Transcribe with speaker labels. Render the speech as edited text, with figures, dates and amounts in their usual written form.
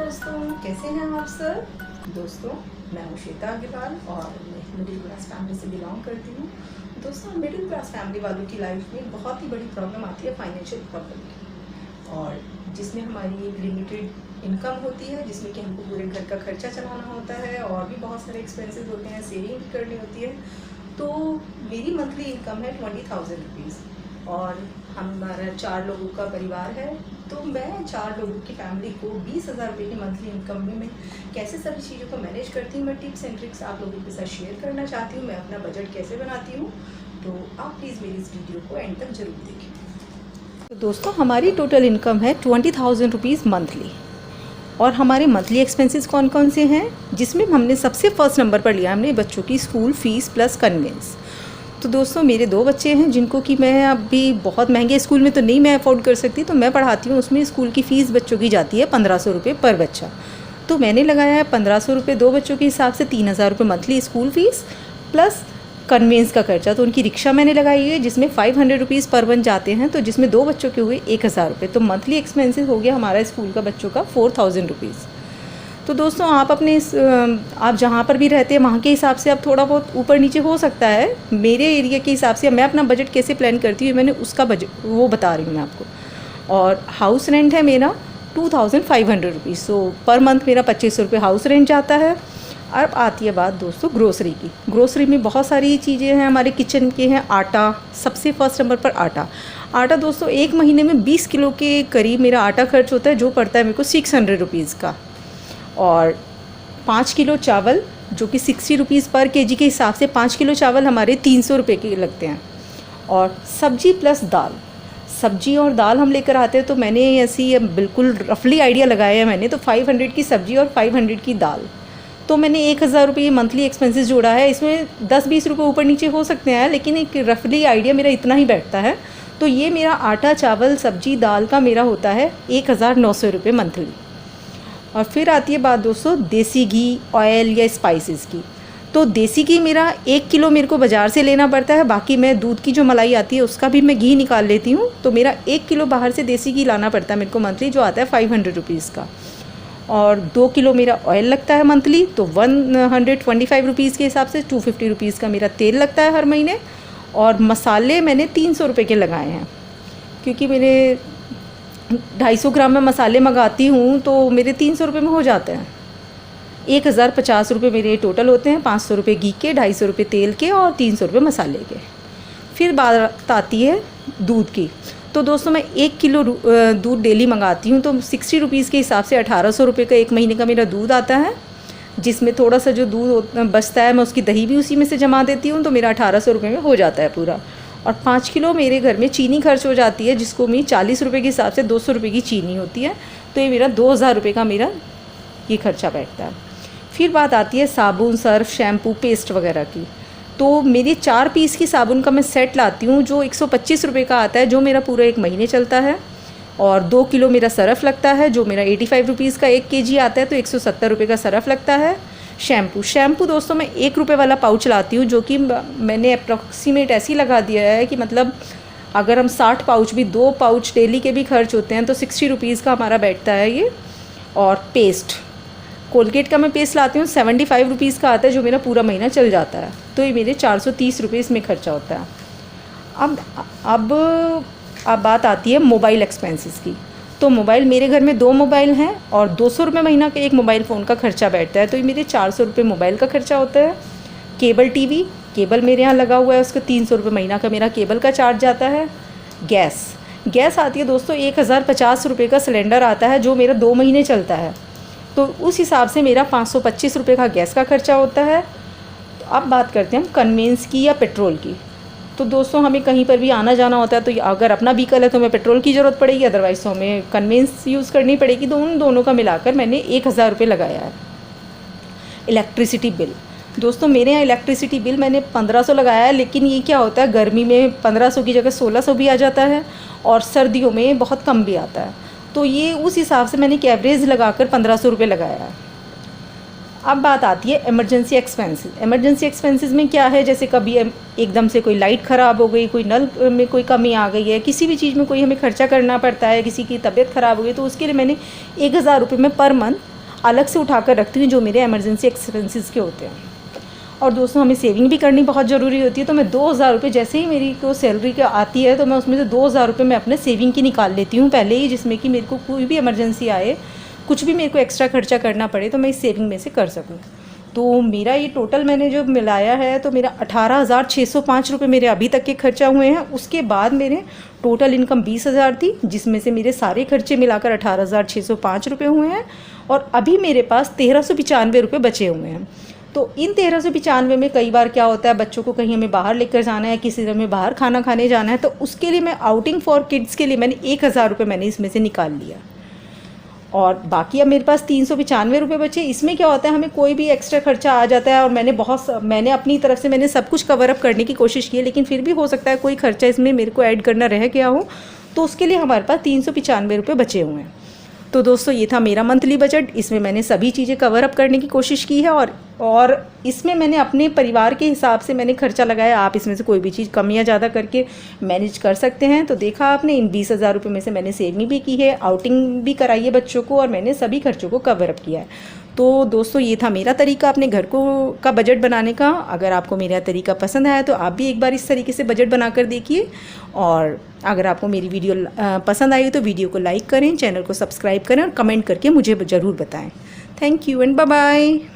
Speaker 1: दोस्तों, कैसे हैं आप सब। दोस्तों, मैं हूँ श्वेता अग्रवाल और मैं मिडिल क्लास फैमिली से बिलोंग करती हूँ। दोस्तों, मिडिल क्लास फैमिली वालों की लाइफ में बहुत ही बड़ी प्रॉब्लम आती है फाइनेंशियल प्रॉब्लम की, और जिसमें हमारी लिमिटेड इनकम होती है, जिसमें कि हमको पूरे घर का खर्चा चलाना होता है और भी बहुत सारे एक्सपेंसेस होते हैं, सेविंग भी करनी होती है। तो मेरी मंथली इनकम है 20,000 रुपीज़ और हमारा 4 लोगों का परिवार है। तो मैं 4 लोगों की फैमिली को 20,000 रुपये की मंथली इनकम में मैं कैसे सभी चीज़ों को मैनेज करती हूँ, मैं टिप्स एंड ट्रिक्स आप लोगों के साथ शेयर करना चाहती हूँ। मैं अपना बजट कैसे बनाती हूँ, तो आप प्लीज़ मेरी इस वीडियो को एंड तक जरूर देखें। तो दोस्तों, हमारी टोटल इनकम है 20,000 रुपीज़ मंथली और हमारे मंथली एक्सपेंसेस कौन कौन से हैं, जिसमें हमने सबसे फर्स्ट नंबर पर लिया हमने बच्चों की स्कूल फ़ीस प्लस कन्वेंस। तो दोस्तों, मेरे 2 बच्चे हैं जिनको कि मैं अभी बहुत महंगे स्कूल में तो नहीं मैं अफोर्ड कर सकती, तो मैं पढ़ाती हूँ। उसमें स्कूल की फ़ीस बच्चों की जाती है 1,500 रुपये पर बच्चा। तो मैंने लगाया है 1,500 रुपये 2 बच्चों के हिसाब से 3,000 रुपये monthly school fees plus conveyance का खर्चा। तो उनकी रिक्शा मैंने लगाई है जिसमें 500 रुपीज़ पर वन जाते हैं, तो जिसमें 2 बच्चों के हुए 1,000 रुपये। तो मंथली एक्सपेंसेस हो गया हमारा स्कूल का बच्चों का 4,000 रुपीज़। तो दोस्तों, आप अपने आप जहाँ पर भी रहते हैं वहाँ के हिसाब से अब थोड़ा बहुत ऊपर नीचे हो सकता है। मेरे एरिया के हिसाब से मैं अपना बजट कैसे प्लान करती हूँ, मैंने उसका बजट वो बता रही हूँ मैं आपको। और हाउस रेंट है मेरा 2,500 रुपीज़। सो पर मंथ मेरा 2,500 रुपये हाउस रेंट जाता है। अब आती है बात दोस्तों ग्रोसरी की। ग्रोसरी में बहुत सारी चीज़ें हैं हमारे किचन के हैं। आटा सबसे फर्स्ट नंबर पर आटा दोस्तों 1 महीने में 20 किलो के करीब मेरा आटा खर्च होता है, जो पड़ता है मेरे को 600 रुपीज़ का। और 5 किलो चावल जो कि 60 रुपीज़ पर केजी के हिसाब से 5 किलो चावल हमारे 300 रुपये के लगते हैं। और सब्जी प्लस दाल, सब्जी और दाल हम लेकर आते हैं। तो मैंने ऐसी बिल्कुल रफली आइडिया लगाया है मैंने, तो 500 की सब्जी और 500 की दाल। तो मैंने 1,000 रुपये मंथली एक्सपेंसेस जोड़ा है। इसमें 10-20 रुपये ऊपर नीचे हो सकते हैं, लेकिन एक रफली आइडिया मेरा इतना ही बैठता है। तो ये मेरा आटा चावल सब्जी दाल का मेरा होता है 1,900 रुपये मंथली। और फिर आती है बात दोस्तों देसी घी, ऑयल या स्पाइसेस की। तो देसी घी मेरा 1 किलो मेरे को बाज़ार से लेना पड़ता है। बाकी मैं दूध की जो मलाई आती है उसका भी मैं घी निकाल लेती हूँ। तो मेरा 1 किलो बाहर से देसी घी लाना पड़ता है मेरे को मंथली, जो आता है 500 रुपीज़ का। और 2 किलो मेरा ऑयल लगता है मंथली, तो 125 रुपीज़ के हिसाब से 250 रुपीज़ का मेरा तेल लगता है हर महीने। और मसाले मैंने 300 रुपये के लगाए हैं, क्योंकि मेरे 250 ग्राम में मसाले मंगाती हूँ तो मेरे 300 रुपये में हो जाते हैं। 1,050 रुपये मेरे टोटल होते हैं, 500 रुपये घी के, 250 रुपये तेल के और 300 रुपये मसाले के। फिर बात आती है दूध की। तो दोस्तों, मैं 1 किलो दूध डेली मंगाती हूँ, तो 60 रुपीज़ के हिसाब से 1,800 रुपये का 1 महीने का मेरा दूध आता है। जिसमें थोड़ा सा जो दूध बचता है मैं उसकी दही भी उसी में से जमा देती हूँ, तो मेरा 1,800 रुपये में हो जाता है पूरा। और 5 किलो मेरे घर में चीनी खर्च हो जाती है, जिसको मैं 40 रुपये के हिसाब से 200 रुपये की चीनी होती है। तो ये मेरा 2,000 रुपये का मेरा ये खर्चा बैठता है। फिर बात आती है साबुन, सर्फ, शैम्पू, पेस्ट वगैरह की। तो मेरी 4 पीस की साबुन का मैं सेट लाती हूँ, जो 125 रुपये का आता है, जो मेरा पूरा 1 महीने चलता है। और 2 किलो मेरा सर्फ़ लगता है, जो मेरा 85 रुपीज़ का 1 केजी आता है, तो 170 रुपये का सर्फ़ लगता है। शैम्पू दोस्तों मैं 1 रुपये वाला पाउच लाती हूँ, जो कि मैंने अप्रॉक्सीमेट ऐसे ही लगा दिया है कि मतलब अगर हम 60 पाउच भी 2 पाउच डेली के भी खर्च होते हैं तो 60 रुपीज़ का हमारा बैठता है ये। और पेस्ट, कोलगेट का मैं पेस्ट लाती हूँ 75 रुपीज़ का आता है, जो मेरा पूरा महीना चल जाता है। तो ये मेरे 430 रुपये इसमें खर्चा होता है। अब बात आती है मोबाइल एक्सपेंसेस की। तो मोबाइल मेरे घर में 2 मोबाइल हैं और 200 रुपये महीना का एक मोबाइल फ़ोन का खर्चा बैठता है। तो ये मेरे 400 रुपये मोबाइल का खर्चा होता है। केबल टीवी, केबल मेरे यहाँ लगा हुआ है, उसका 300 रुपये महीना का मेरा केबल का चार्ज जाता है। गैस आती है दोस्तों 1,050 रुपये का सिलेंडर आता है, जो मेरा 2 महीने चलता है। तो उस हिसाब से मेरा 525 रुपये का गैस का खर्चा होता है। तो अब बात करते हैं हम कन्वेंस की या पेट्रोल की। तो दोस्तों, हमें कहीं पर भी आना जाना होता है, तो अगर अपना व्हीकल है तो हमें पेट्रोल की ज़रूरत पड़ेगी, अदरवाइज़ तो हमें कन्वेंस यूज़ करनी पड़ेगी। तो उन दोनों का मिलाकर मैंने 1,000 रुपये लगाया है। इलेक्ट्रिसिटी बिल, दोस्तों मेरे यहाँ इलेक्ट्रिसिटी बिल मैंने 1,500 लगाया है, लेकिन ये क्या होता है, गर्मी में 1,500 की जगह 1,600 भी आ जाता है और सर्दियों में बहुत कम भी आता है। तो ये उस हिसाब से मैंने एक एवरेज लगाकर 1,500 रुपये लगाया है। अब बात आती है इमरजेंसी एक्सपेंसेस। इमरजेंसी एक्सपेंसेस में क्या है, जैसे कभी एकदम से कोई लाइट ख़राब हो गई, कोई नल में कोई कमी आ गई है, किसी भी चीज़ में कोई हमें खर्चा करना पड़ता है, किसी की तबीयत ख़राब हो गई, तो उसके लिए मैंने 1,000 रुपये में पर मंथ अलग से उठाकर रखती हूँ जो मेरे इमरजेंसी एक्सपेंसेस के होते हैं। और दोस्तों हमें सेविंग भी करनी बहुत ज़रूरी होती है, तो मैं 2000 रुपये जैसे ही मेरी को सैलरी का आती है तो मैं उसमें से 2000 रुपये मैं अपने सेविंग की निकाल लेती हूँ पहले ही, जिसमें कि मेरे को कोई भी इमरजेंसी आए, कुछ भी मेरे को एक्स्ट्रा खर्चा करना पड़े तो मैं इस सेविंग में से कर सकूँ। तो मेरा ये टोटल मैंने जो मिलाया है तो मेरा 18,605 रुपये मेरे अभी तक के खर्चा हुए हैं। उसके बाद मेरे टोटल इनकम 20,000 थी, जिसमें से मेरे सारे खर्चे मिलाकर 18,605 रुपये हुए हैं और अभी मेरे पास 1,395 रुपये बचे हुए हैं। तो इन 1,395 में कई बार क्या होता है, बच्चों को कहीं हमें बाहर लेकर जाना है, किसी दिन में बाहर खाना खाने जाना है, तो उसके लिए मैं आउटिंग फॉर किड्स के लिए मैंने 1,000 रुपये मैंने इसमें से निकाल लिया और बाकी अब मेरे पास 395 रुपये बचे। इसमें क्या होता है, हमें कोई भी एक्स्ट्रा खर्चा आ जाता है और मैंने अपनी तरफ से मैंने सब कुछ कवर अप करने की कोशिश की है, लेकिन फिर भी हो सकता है कोई खर्चा इसमें मेरे को ऐड करना रह गया हो, तो उसके लिए हमारे पास 395 रुपये बचे हुए हैं। तो दोस्तों ये था मेरा मंथली बजट। इसमें मैंने सभी चीज़ें कवर अप करने की कोशिश की है और इसमें मैंने अपने परिवार के हिसाब से मैंने खर्चा लगाया। आप इसमें से कोई भी चीज़ कम या ज़्यादा करके मैनेज कर सकते हैं। तो देखा आपने, इन 20,000 रुपये में से मैंने सेविंग भी की है, आउटिंग भी कराई है बच्चों को और मैंने सभी खर्चों को कवर अप किया है। तो दोस्तों ये था मेरा तरीका अपने घर का बजट बनाने का। अगर आपको मेरा तरीका पसंद आया तो आप भी एक बार इस तरीके से बजट बनाकर देखिए और अगर आपको मेरी वीडियो पसंद आई तो वीडियो को लाइक करें, चैनल को सब्सक्राइब करें और कमेंट करके मुझे ज़रूर बताएं। Thank you and bye bye.